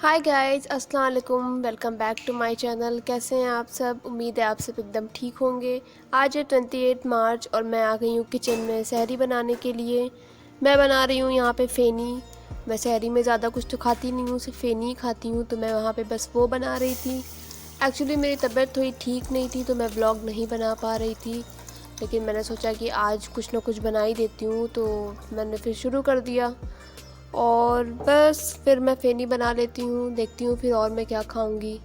हाय guys, अस्सलाम वालेकुम। Welcome back to my channel. कैसे हैं आप सब? उम्मीद है आप सब एकदम ठीक होंगे। आज है 28 मार्च और मैं आ गई हूँ किचन में सहरी बनाने के लिए। मैं बना रही हूँ यहाँ पे फ़ेनी। मैं सहरी में ज़्यादा कुछ तो खाती नहीं हूँ, सिर्फ फ़ेनी ही खाती हूँ, तो मैं वहाँ पे बस वो बना रही थी। एक्चुअली मेरी तबीयत थोड़ी ठीक नहीं थी तो मैं व्लॉग नहीं बना पा रही थी, लेकिन मैंने सोचा कि आज कुछ ना कुछ बना ही देती हूँ, तो मैंने फिर शुरू कर दिया। और बस फिर मैं फ़ेनी बना लेती हूँ, देखती हूँ फिर और मैं क्या खाऊंगी।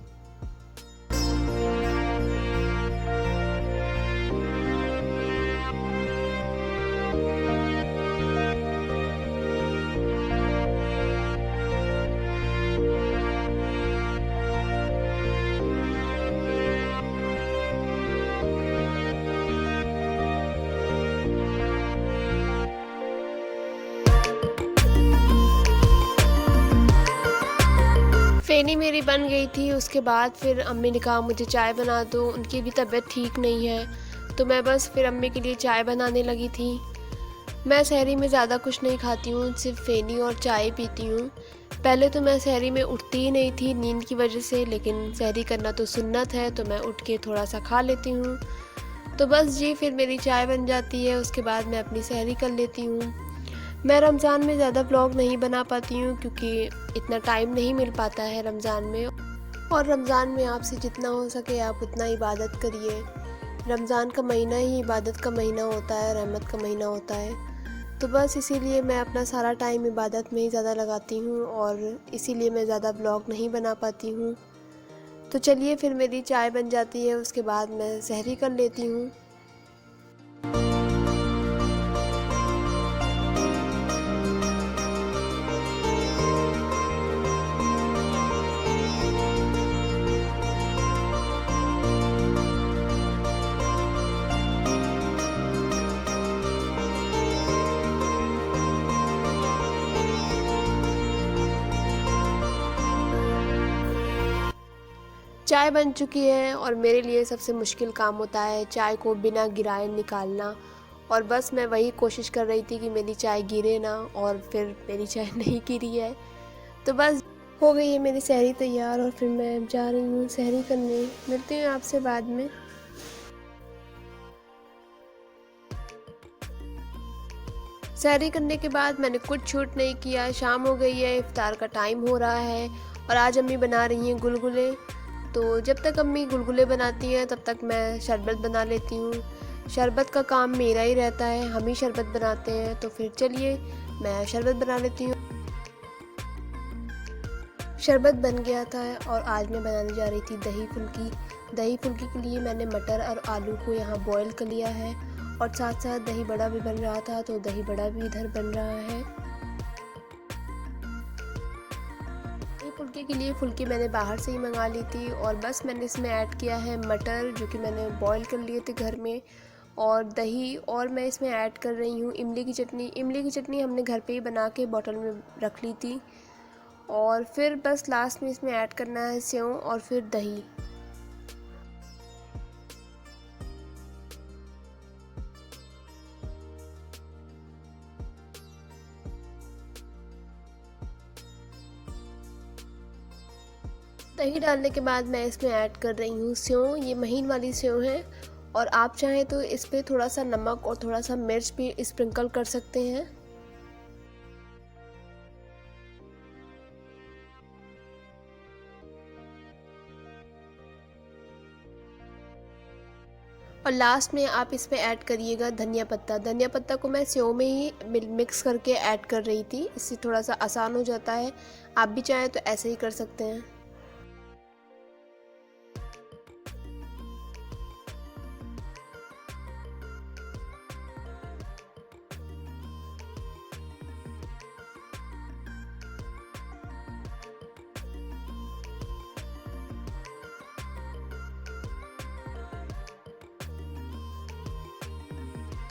फ़ेनी मेरी बन गई थी। उसके बाद फिर अम्मी ने कहा मुझे चाय बना दो, उनकी भी तबीयत ठीक नहीं है, तो मैं बस फिर अम्मी के लिए चाय बनाने लगी थी। मैं सहरी में ज़्यादा कुछ नहीं खाती हूँ, सिर्फ फ़ेनी और चाय पीती हूँ। पहले तो मैं सहरी में उठती ही नहीं थी नींद की वजह से, लेकिन सहरी करना तो सुन्नत है, तो मैं उठ के थोड़ा सा खा लेती हूँ। तो बस जी, फिर मेरी चाय बन जाती है, उसके बाद मैं अपनी सहरी कर लेती हूँ। मैं रमज़ान में ज़्यादा व्लॉग नहीं बना पाती हूँ क्योंकि इतना टाइम नहीं मिल पाता है रमज़ान में। और रमज़ान में आपसे जितना हो सके आप उतना इबादत करिए। रमज़ान का महीना ही इबादत का महीना होता है, रहमत का महीना होता है। तो बस इसीलिए मैं अपना सारा टाइम इबादत में ही ज़्यादा लगाती हूँ और इसीलिए मैं ज़्यादा व्लॉग नहीं बना पाती हूँ। तो चलिए, फिर मेरी चाय बन जाती है, उसके बाद मैं सहरी कर लेती हूँ। चाय बन चुकी है और मेरे लिए सबसे मुश्किल काम होता है चाय को बिना गिराए निकालना। और बस मैं वही कोशिश कर रही थी कि मेरी चाय गिरे ना, और फिर मेरी चाय नहीं गिरी है। तो बस हो गई है मेरी सहरी तैयार और फिर मैं जा रही हूँ सहरी करने। मिलती हूँ आपसे बाद में। सहरी करने के बाद मैंने कुछ छूट नहीं किया। शाम हो गई है, इफ्तार का टाइम हो रहा है और आज अम्मी बना रही हैं गुलगुले। तो जब तक अम्मी गुलगुले बनाती हैं तब तक मैं शरबत बना लेती हूँ। शरबत का काम मेरा ही रहता है, हम ही शरबत बनाते हैं, तो फिर चलिए मैं शरबत बना लेती हूँ। शरबत बन गया था और आज मैं बनाने जा रही थी दही फुल्की। दही फुल्की के लिए मैंने मटर और आलू को यहाँ बॉईल कर लिया है और साथ साथ दही बड़ा भी बन रहा था, तो दही बड़ा भी इधर बन रहा है। दही फुल्की के लिए फुल्की मैंने बाहर से ही मंगा ली थी और बस मैंने इसमें ऐड किया है मटर, जो कि मैंने बॉईल कर लिए थे घर में, और दही, और मैं इसमें ऐड कर रही हूँ इमली की चटनी। इमली की चटनी हमने घर पे ही बना के बॉटल में रख ली थी। और फिर बस लास्ट में इसमें ऐड करना है सेव और फिर दही। दही डालने के बाद मैं इसमें ऐड कर रही हूँ सेव। ये महीन वाली सेव है और आप चाहें तो इस पर थोड़ा सा नमक और थोड़ा सा मिर्च भी स्प्रिंकल कर सकते हैं। और लास्ट में आप इसमें ऐड करिएगा धनिया पत्ता। धनिया पत्ता को मैं सेव में ही मिक्स करके ऐड कर रही थी, इससे थोड़ा सा आसान हो जाता है। आप भी चाहें तो ऐसे ही कर सकते हैं।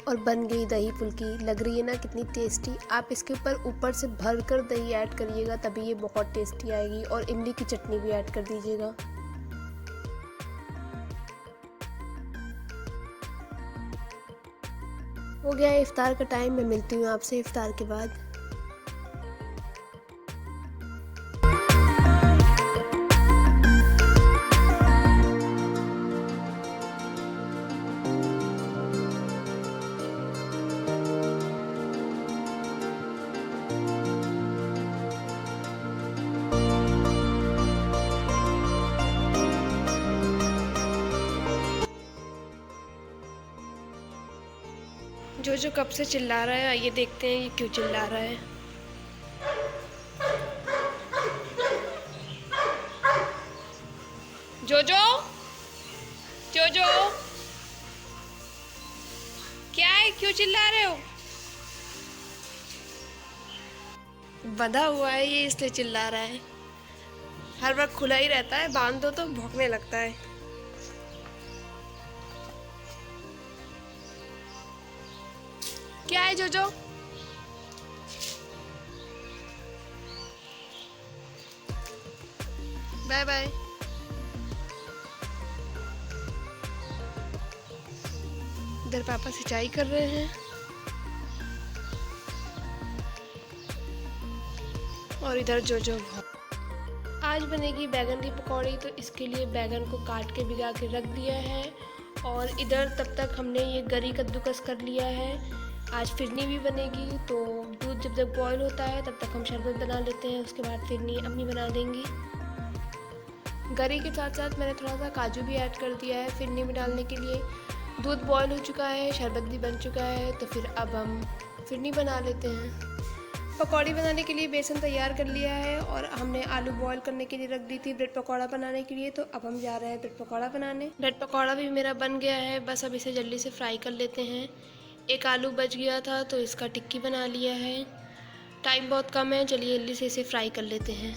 और बन गई दही फुल्की। लग रही है ना कितनी टेस्टी। आप इसके ऊपर से भर कर दही ऐड करिएगा, तभी ये बहुत टेस्टी आएगी। और इमली की चटनी भी ऐड कर दीजिएगा। हो गया है इफ्तार का टाइम। मैं मिलती हूँ आपसे इफ्तार के बाद। जो कब से चिल्ला रहा है, आइए देखते हैं ये क्यों चिल्ला रहा है। जो क्या है, क्यों चिल्ला रहे हो? बंधा हुआ है ये, इसलिए चिल्ला रहा है। हर वक्त खुला ही रहता है, बांध दो तो भौंकने लगता है। क्या है जो बाय बाय। इधर पापा सिंचाई कर रहे हैं और इधर जो आज बनेगी बैगन की पकौड़ी। तो इसके लिए बैगन को काट के भिगा के रख दिया है और इधर तब तक हमने ये गरी कद्दूकस कर लिया है। आज फिरनी भी बनेगी, तो दूध जब तक बॉईल होता है तब तक हम शरबत बना लेते हैं, उसके बाद फिरनी अम्मी बना देंगी। गरी के साथ साथ मैंने थोड़ा सा काजू भी ऐड कर दिया है फिरनी में डालने के लिए। दूध बॉईल हो चुका है, शरबत भी बन चुका है, तो फिर अब हम फिरनी बना लेते हैं। पकौड़ी बनाने के लिए बेसन तैयार कर लिया है और हमने आलू बॉईल करने के लिए रख दी थी ब्रेड पकौड़ा बनाने के लिए। तो अब हम जा रहे हैं ब्रेड पकौड़ा बनाने। ब्रेड पकौड़ा भी मेरा बन गया है, बस अब इसे जल्दी से फ्राई कर लेते हैं। एक आलू बच गया था तो इसका टिक्की बना लिया है। टाइम बहुत कम है, चलिए जल्दी से इसे फ्राई कर लेते हैं।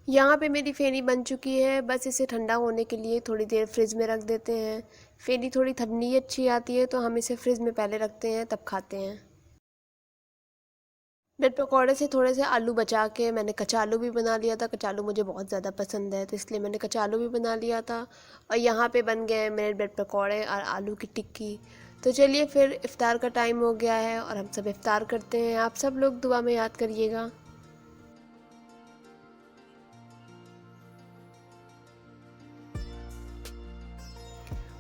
यहाँ पे मेरी फेनी बन चुकी है, बस इसे ठंडा होने के लिए थोड़ी देर फ्रिज में रख देते हैं। फेनी थोड़ी ठंडी अच्छी आती है, तो हम इसे फ्रिज में पहले रखते हैं तब खाते हैं। ब्रेड पकौड़े से थोड़े से आलू बचा के मैंने कच्चा आलू भी बना लिया था। कच्चा आलू मुझे बहुत ज़्यादा पसंद है, तो इसलिए मैंने कच्चा आलू भी बना लिया था। और यहाँ पे बन गए मेरे ब्रेड पकौड़े और आलू की टिक्की। तो चलिए फिर इफ़्तार का टाइम हो गया है और हम सब इफ़्तार करते हैं। आप सब लोग दुआ में याद करिएगा।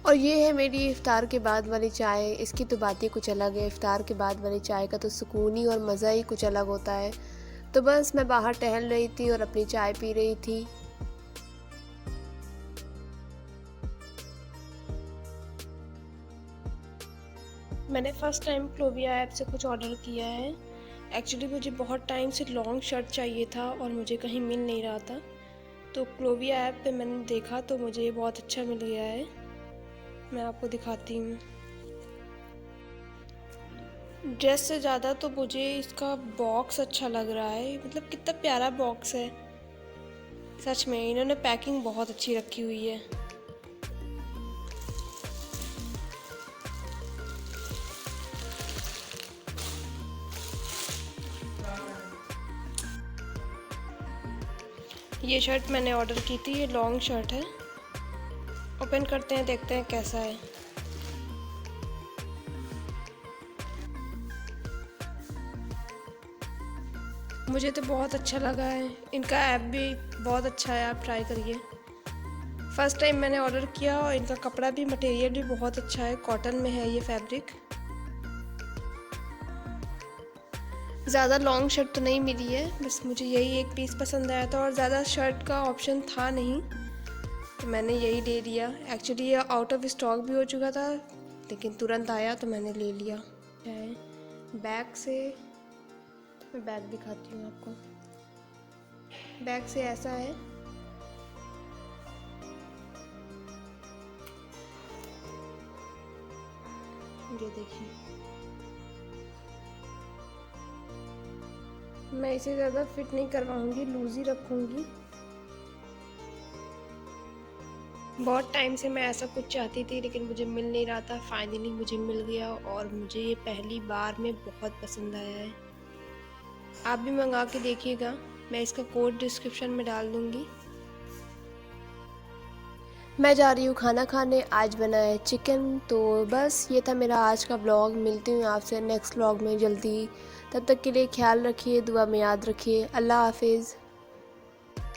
और ये है मेरी इफ़्तार के बाद वाली चाय। इसकी तो बात ही कुछ अलग है। इफ़्तार के बाद वाली चाय का तो सुकून ही और मज़ा ही कुछ अलग होता है। तो बस मैं बाहर टहल रही थी और अपनी चाय पी रही थी। मैंने फ़र्स्ट टाइम क्लोविया ऐप से कुछ ऑर्डर किया है। एक्चुअली मुझे बहुत टाइम से लॉन्ग शर्ट चाहिए था और मुझे कहीं मिल नहीं रहा था, तो क्लोविया ऐप पे मैंने देखा तो मुझे ये बहुत अच्छा मिल गया है। मैं आपको दिखाती हूँ। ड्रेस से ज़्यादा तो मुझे इसका बॉक्स अच्छा लग रहा है, मतलब कितना प्यारा बॉक्स है। सच में इन्होंने पैकिंग बहुत अच्छी रखी हुई है। ये शर्ट मैंने ऑर्डर की थी, ये लॉन्ग शर्ट है। ओपन करते हैं, देखते हैं कैसा है। मुझे तो बहुत अच्छा लगा है। इनका ऐप भी बहुत अच्छा है, आप ट्राई करिए। फ़र्स्ट टाइम मैंने ऑर्डर किया और इनका कपड़ा भी, मटेरियल भी बहुत अच्छा है। कॉटन में है ये फैब्रिक। ज़्यादा लॉन्ग शर्ट तो नहीं मिली है, बस मुझे यही एक पीस पसंद आया था और ज़्यादा शर्ट का ऑप्शन था नहीं, तो मैंने यही ले लिया। एक्चुअली ये आउट ऑफ स्टॉक भी हो चुका था, लेकिन तुरंत आया तो मैंने ले लिया। बैक से, मैं बैग दिखाती हूँ आपको। बैग से ऐसा है। ये देखिए, मैं इसे ज़्यादा फिट नहीं करवाऊँगी, लूज ही रखूँगी। बहुत टाइम से मैं ऐसा कुछ चाहती थी लेकिन मुझे मिल नहीं रहा था। फाइनली मुझे मिल गया और मुझे ये पहली बार में बहुत पसंद आया है। आप भी मंगा के देखिएगा, मैं इसका कोड डिस्क्रिप्शन में डाल दूँगी। मैं जा रही हूँ खाना खाने। आज बना है चिकन। तो बस ये था मेरा आज का व्लॉग। मिलती हूँ आपसे नेक्स्ट व्लॉग में जल्दी। तब तक के लिए ख्याल रखिए, दुआ में याद रखिए। अल्लाह हाफिज़।